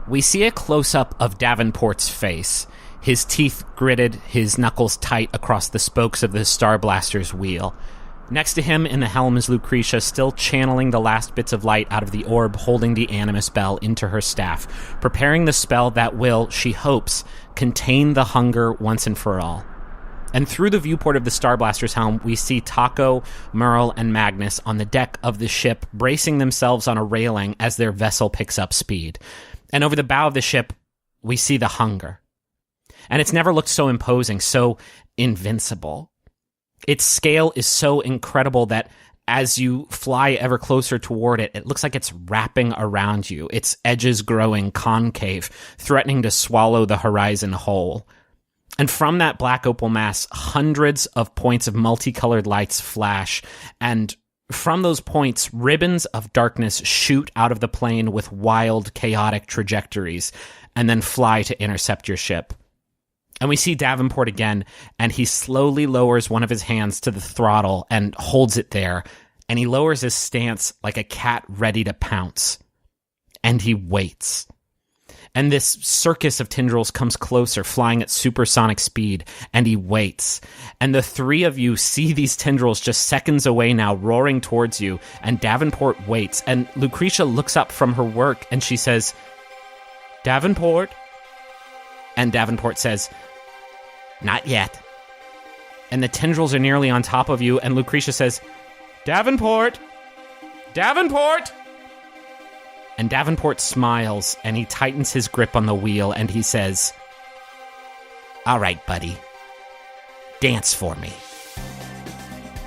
We see a close-up of Davenport's face, his teeth gritted, his knuckles tight across the spokes of the Star Blaster's wheel. Next to him in the helm is Lucretia, still channeling the last bits of light out of the orb holding the Animus Bell into her staff, preparing the spell that will, she hopes, contain the hunger once and for all. And through the viewport of the Star Blaster's helm, we see Taco, Merle, and Magnus on the deck of the ship, bracing themselves on a railing as their vessel picks up speed. And over the bow of the ship, we see the hunger. And it's never looked so imposing, so invincible. Its scale is so incredible that as you fly ever closer toward it, it looks like it's wrapping around you, its edges growing concave, threatening to swallow the horizon whole. And from that black opal mass, hundreds of points of multicolored lights flash, and from those points, ribbons of darkness shoot out of the plane with wild, chaotic trajectories, and then fly to intercept your ship. And we see Davenport again, and he slowly lowers one of his hands to the throttle and holds it there, and he lowers his stance like a cat ready to pounce. And he waits. And this circus of tendrils comes closer, flying at supersonic speed, and he waits. And the three of you see these tendrils just seconds away now, roaring towards you, and Davenport waits. And Lucretia looks up from her work, and she says, "Davenport?" And Davenport says, "Not yet." And the tendrils are nearly on top of you, and Lucretia says, "Davenport! Davenport!" And Davenport smiles, and he tightens his grip on the wheel, and he says, "All right, buddy. Dance for me."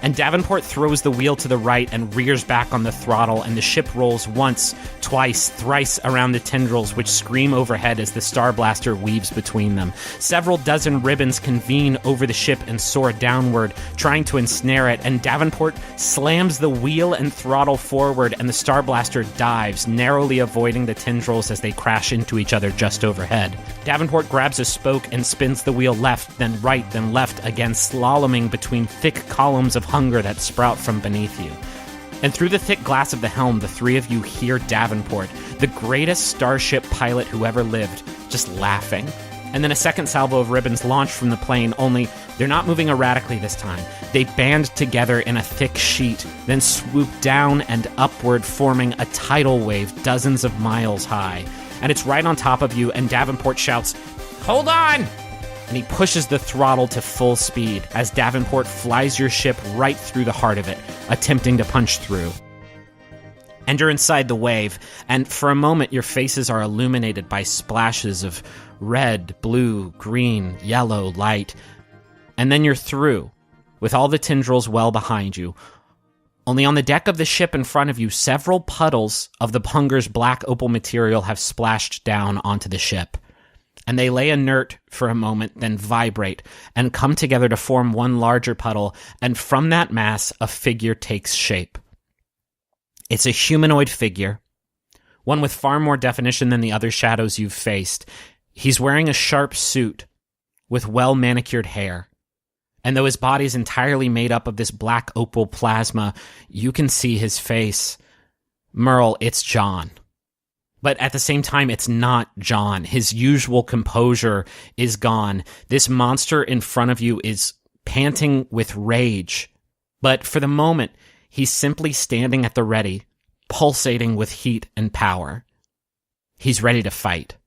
And Davenport throws the wheel to the right and rears back on the throttle, and the ship rolls once, twice, thrice around the tendrils, which scream overhead as the Star Blaster weaves between them. Several dozen ribbons convene over the ship and soar downward, trying to ensnare it, and Davenport slams the wheel and throttle forward, and the Star Blaster dives, narrowly avoiding the tendrils as they crash into each other just overhead. Davenport grabs a spoke and spins the wheel left, then right, then left, again slaloming between thick columns of hunger that sprout from beneath you. And through the thick glass of the helm, the three of you hear Davenport, the greatest starship pilot who ever lived, just laughing. And then a second salvo of ribbons launch from the plane, only they're not moving erratically this time. They band together in a thick sheet, then swoop down and upward, forming a tidal wave dozens of miles high. And it's right on top of you, and Davenport shouts, "Hold on!" And he pushes the throttle to full speed as Davenport flies your ship right through the heart of it, attempting to punch through. And you're inside the wave, and for a moment your faces are illuminated by splashes of red, blue, green, yellow light. And then you're through, with all the tendrils well behind you. Only on the deck of the ship in front of you, several puddles of the hunger's black opal material have splashed down onto the ship. And they lay inert for a moment, then vibrate, and come together to form one larger puddle, and from that mass, a figure takes shape. It's a humanoid figure, one with far more definition than the other shadows you've faced. He's wearing a sharp suit with well-manicured hair, and though his body's entirely made up of this black opal plasma, you can see his face. Merle, it's John. But at the same time, it's not John. His usual composure is gone. This monster in front of you is panting with rage. But for the moment, he's simply standing at the ready, pulsating with heat and power. He's ready to fight.